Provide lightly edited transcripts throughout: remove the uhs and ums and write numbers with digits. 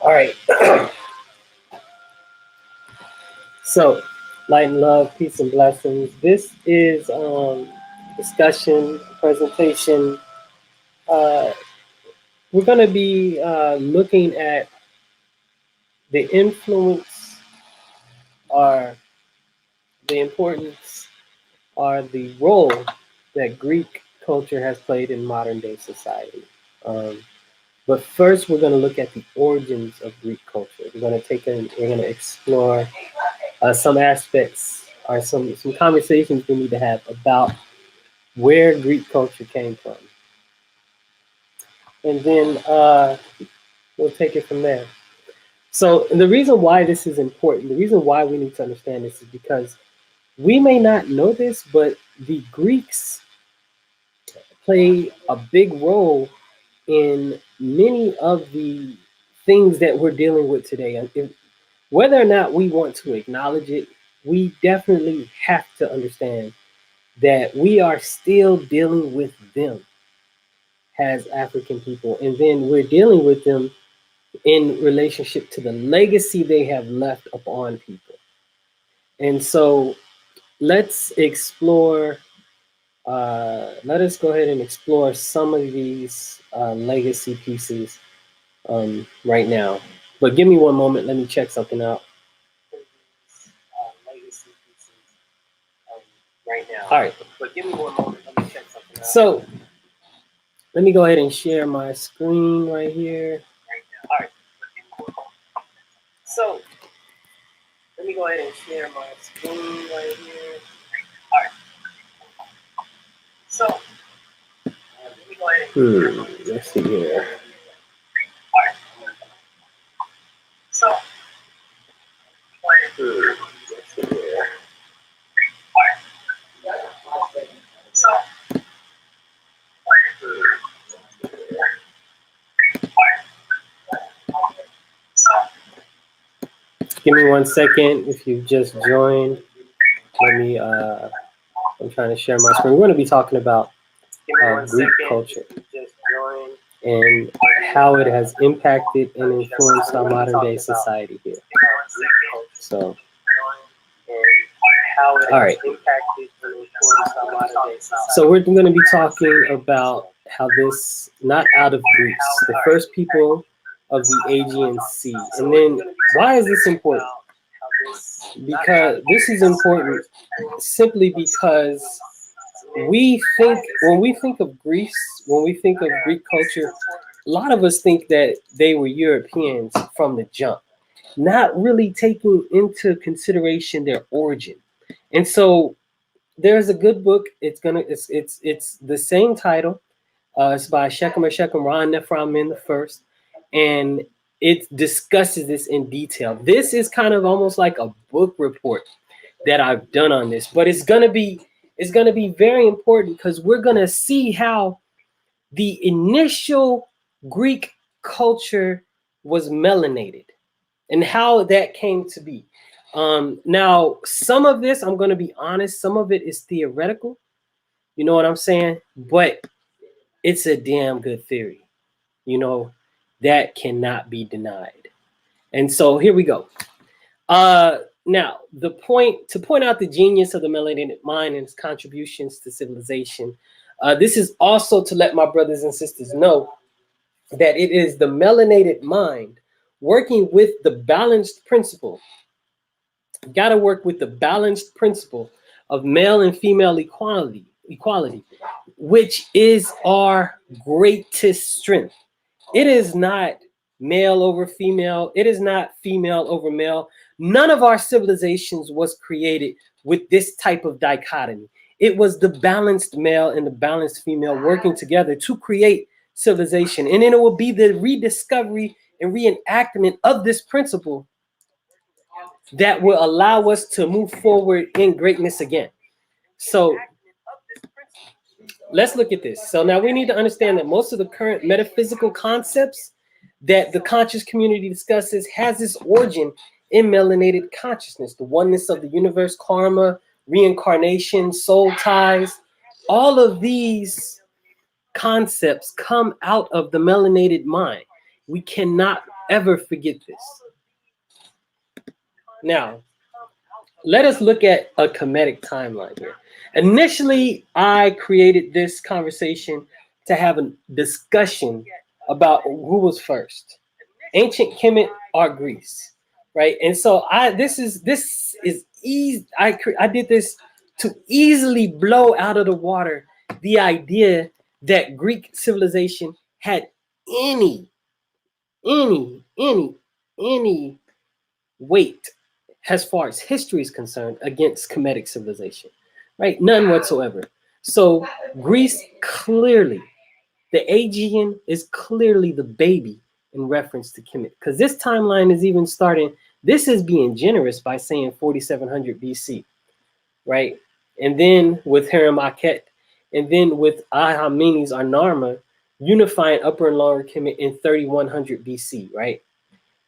All right. So, light and love, peace and blessings. This is discussion, presentation. Uh, we're going to be looking at the influence or the importance or the role that Greek culture has played in modern day society. Um, but first, we're going to look at the origins of Greek culture. We're going to explore some aspects or some conversations we need to have about where Greek culture came from, and then we'll take it from there. So the reason why this is important, the reason why we need to understand this is because we may not know this, but the Greeks play a big role in many of the things that we're dealing with today. And whether or not we want to acknowledge it, we definitely have to understand that we are still dealing with them as African people. And then we're dealing with them in relationship to the legacy they have left upon people. And so let's explore, let us go ahead and explore some of these legacy pieces right now. But give me one moment, let me check something out. Legacy pieces right now. All right. But give me one moment, let me check something out. So let me go ahead and share my screen right here. All right. So let me go ahead and share my screen right here. All right. So let me go ahead and let's see here. All right. So let's see here. All right. So give me 1 second if you've just joined. Let me, I'm trying to share my screen. We're going to be talking about Greek culture and how it has impacted and influenced our modern day society here. So, all right. So we're going to be talking about how this, not out of Greece, the first people of the Aegean Sea. And then why is this important? Because this is important simply because when we think of Greece, when we think of Greek culture, a lot of us think that they were Europeans from the jump, not really taking into consideration their origin. And so there's a good book. It's the same title. It's by Shechem Ron Nephron the first, and it discusses this in detail. This is kind of almost like a book report that I've done on this, but it's gonna be very important because we're gonna see how the initial Greek culture was melanated and how that came to be. Now, some of this, I'm gonna be honest, some of it is theoretical. You know what I'm saying? But it's a damn good theory. You know, that cannot be denied. And so here we go. Now, to point out the genius of the melanated mind and its contributions to civilization, this is also to let my brothers and sisters know that it is the melanated mind working with the balanced principle. You got to work with the balanced principle of male and female equality, which is our greatest strength. It is not male over female. It is not female over male. None of our civilizations was created with this type of dichotomy. It was the balanced male and the balanced female working together to create civilization. And then it will be the rediscovery and reenactment of this principle that will allow us to move forward in greatness again. So let's look at this. So now we need to understand that most of the current metaphysical concepts that the conscious community discusses has its origin in melanated consciousness, the oneness of the universe, karma, reincarnation, soul ties. All of these concepts come out of the melanated mind. We cannot ever forget this. Now, let us look at a Kemetic timeline here. Initially, I created this conversation to have a discussion about who was first, ancient Kemet or Greece, right? And so this is easy. I did this to easily blow out of the water the idea that Greek civilization had any any weight as far as history is concerned against Kemetic civilization, right? None whatsoever. So Greece clearly, the Aegean is clearly the baby in reference to Kemet, because this timeline is even starting. This is being generous by saying 4700 BC, right? And then with Hiram Akhet, and then with Ahamenes or Narmer unifying Upper and Lower Kemet in 3100 BC, right?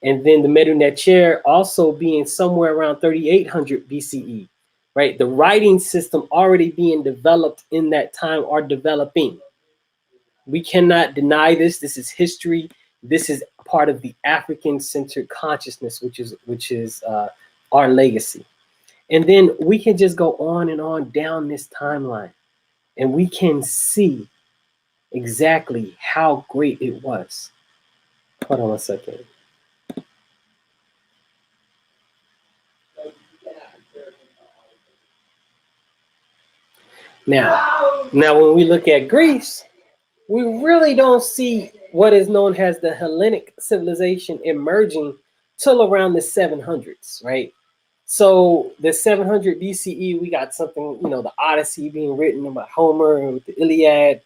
And then the Medu Neter also being somewhere around 3800 BCE, right? The writing system already being developed in that time or developing. We cannot deny this. This is history. This is part of the African-centered consciousness, which is our legacy. And then we can just go on and on down this timeline, and we can see exactly how great it was. Hold on a second. Now, when we look at Greece, we really don't see what is known as the Hellenic civilization emerging till around the 700s, right? So the 700 BCE, we got something, the Odyssey being written by Homer with the Iliad.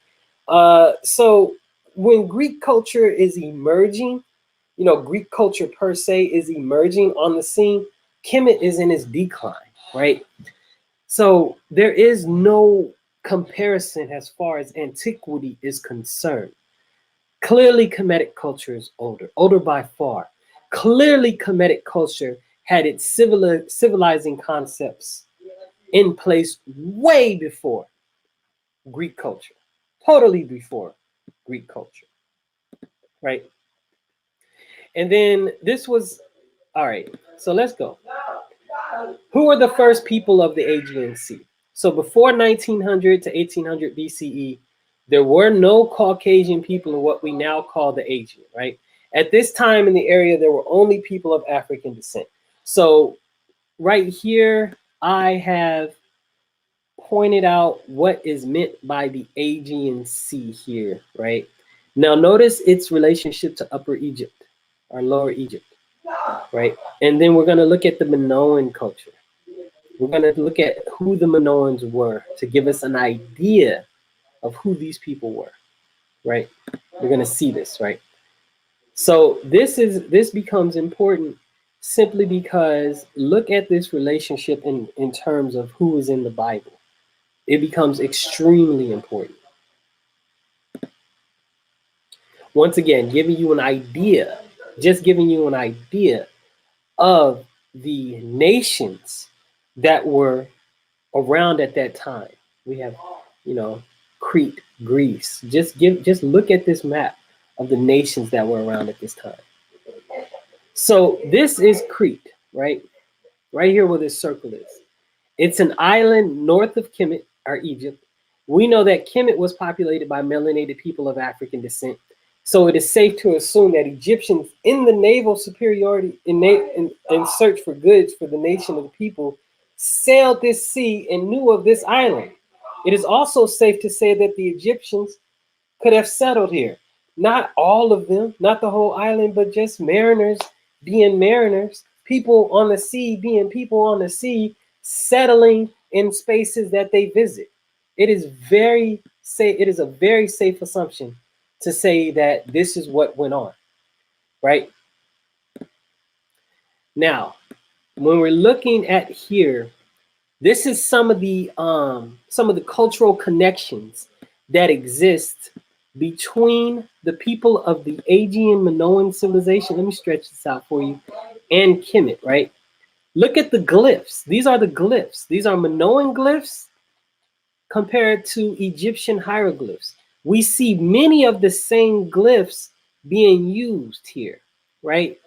So when Greek culture is emerging, Greek culture per se is emerging on the scene, Kemet is in its decline, right? So there is no comparison as far as antiquity is concerned. Clearly, Kemetic culture is older by far. Clearly, Kemetic culture had its civilizing concepts in place way before Greek culture, totally before Greek culture, right? And then this was, all right, so let's go. Who were the first people of the Aegean Sea? So before 1900 to 1800 BCE, there were no Caucasian people in what we now call the Aegean, right? At this time in the area, there were only people of African descent. So right here, I have pointed out what is meant by the Aegean Sea here, right? Now notice its relationship to Upper Egypt or Lower Egypt, right? And then we're going to look at the Minoan culture. We're going to look at who the Minoans were to give us an idea of who these people were, right? We're going to see this, right? So this becomes important simply because look at this relationship in terms of who is in the Bible. It becomes extremely important. Once again, giving you an idea, just giving you an idea of the nations that were around at that time. We have, Crete, Greece. Just look at this map of the nations that were around at this time. So this is Crete, right? Right here where this circle is. It's an island north of Kemet, or Egypt. We know that Kemet was populated by melanated people of African descent. So it is safe to assume that Egyptians, in the naval superiority in search for goods for the nation of the people, sailed this sea and knew of this island. It is also safe to say that the Egyptians could have settled here. Not all of them, not the whole island, but just mariners being mariners, people on the sea being people on the sea, settling in spaces that they visit. It is a very safe assumption to say that this is what went on, right? Now, when we're looking at here, this is some of the cultural connections that exist between the people of the Aegean Minoan civilization. Let me stretch this out for you, and Kemet, right? Look at the glyphs. These are the glyphs. These are Minoan glyphs compared to Egyptian hieroglyphs. We see many of the same glyphs being used here. right?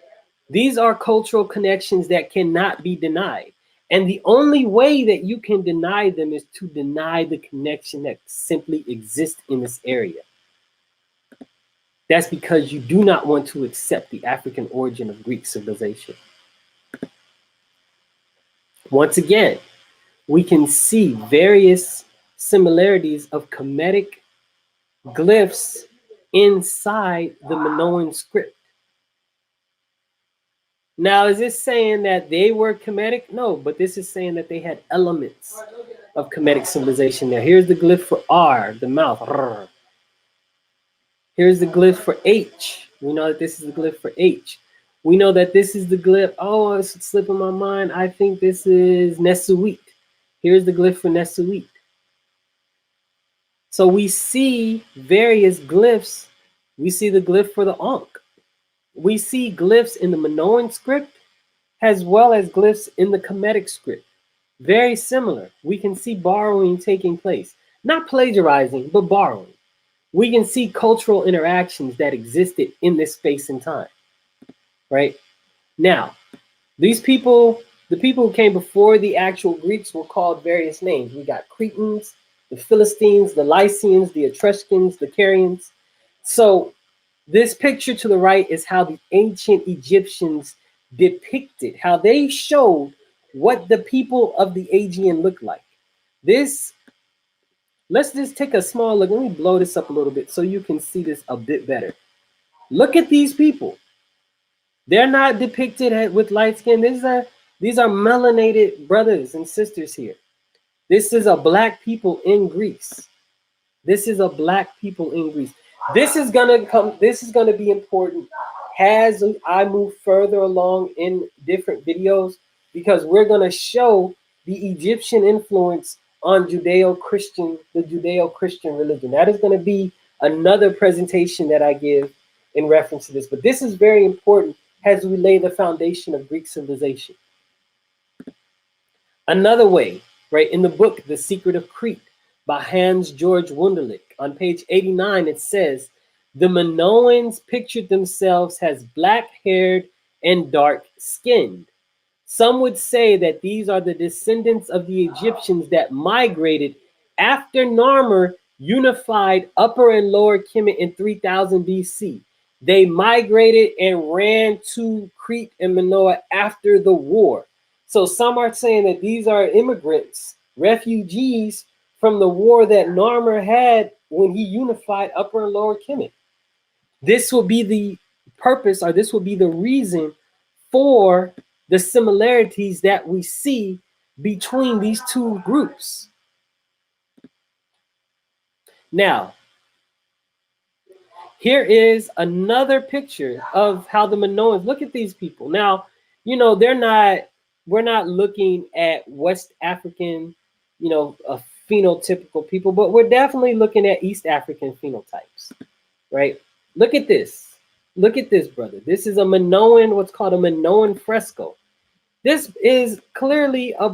These are cultural connections that cannot be denied. And the only way that you can deny them is to deny the connection that simply exists in this area. That's because you do not want to accept the African origin of Greek civilization. Once again, we can see various similarities of Kemetic glyphs inside the Minoan script. Now, is this saying that they were Kemetic? No, but this is saying that they had elements of Kemetic civilization there. Here's the glyph for R, the mouth. Rrr. Here's the glyph for H. We know that this is the glyph for H. We know that this is the glyph. Oh, it's slipping my mind. I think this is Nesuit. Here's the glyph for Nesuit. So we see various glyphs. We see the glyph for the Ankh. We see glyphs in the Minoan script as well as glyphs in the Kemetic script. Very similar. We can see borrowing taking place. Not plagiarizing, but borrowing. We can see cultural interactions that existed in this space and time. Right? Now, these people, the people who came before the actual Greeks were called various names. We got Cretans, the Philistines, the Lycians, the Etruscans, the Carians. So this picture to the right is how the ancient Egyptians depicted, how they showed what the people of the Aegean looked like. This, let's just take a small look. Let me blow this up a little bit so you can see this a bit better. Look at these people. They're not depicted with light skin. These are melanated brothers and sisters here. This is a black people in Greece. This is a black people in Greece. This is gonna be important as I move further along in different videos, because we're gonna show the Egyptian influence on the Judeo-Christian religion. That is gonna be another presentation that I give in reference to this. But this is very important as we lay the foundation of Greek civilization. Another way, right, in the book, The Secret of Crete, by Hans Georg Wunderlich, on page 89, it says, the Minoans pictured themselves as black-haired and dark-skinned. Some would say that these are the descendants of the Egyptians that migrated after Narmer unified Upper and Lower Kemet in 3000 BC. They migrated and ran to Crete and Minoa after the war. So some are saying that these are immigrants, refugees from the war that Narmer had when he unified Upper and Lower Kemet. This will be the purpose, or this will be the reason for the similarities that we see between these two groups. Now, here is another picture of how the Minoans look at these people. Now, you know, we're not looking at West African, phenotypical people, but we're definitely looking at East African phenotypes, right? Look at this. Look at this, brother. This is a Minoan, what's called a Minoan fresco. This is clearly a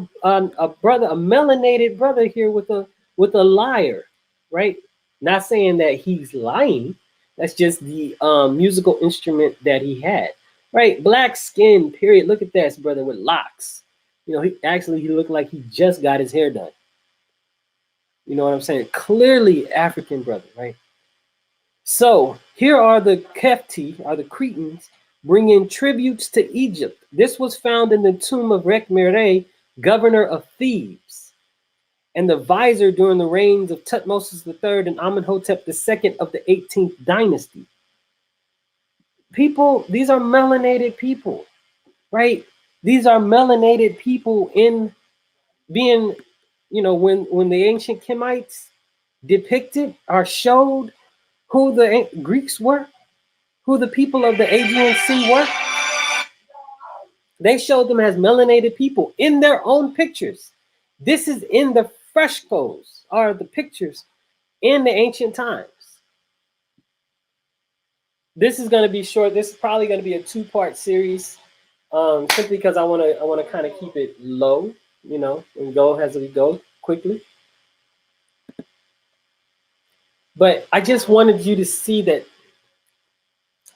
brother, a melanated brother here with a lyre, right? Not saying that he's lying. That's just the musical instrument that he had, right? Black skin, period. Look at this brother with locks. You know, he looked like he just got his hair done. You know what I'm saying? Clearly African brother, right? So here are the Kefti, are the Cretans, bringing tributes to Egypt. This was found in the tomb of Rekhmire, governor of Thebes, and the vizier during the reigns of Tutmosis III and Amenhotep II of the 18th dynasty. People, these are melanated people, right? These are melanated people in being, when the ancient Kemites depicted or showed who the Greeks were, who the people of the Aegean Sea were, they showed them as melanated people in their own pictures. This is in the frescoes, or the pictures in the ancient times. This is going to be short. This is probably going to be a two-part series, simply because I want to kind of keep it low, and go as we go quickly. But I just wanted you to see that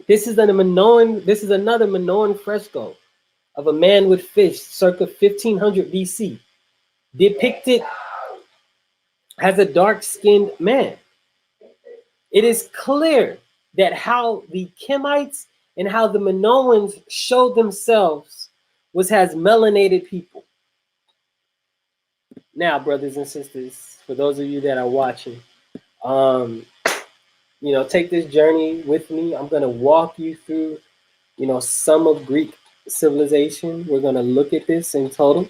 This is another Minoan fresco of a man with fish circa 1500 BC, depicted as a dark-skinned man. It is clear that how the Kemites and how the Minoans showed themselves was as melanated people. Now, brothers and sisters, for those of you that are watching, take this journey with me. I'm going to walk you through, some of Greek civilization. We're going to look at this in total.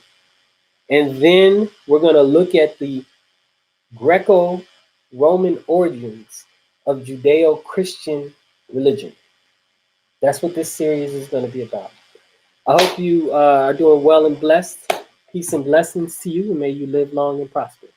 And then we're going to look at the Greco-Roman origins of Judeo-Christian religion. That's what this series is going to be about. I hope you are doing well and blessed. Peace and blessings to you, and may you live long and prosper.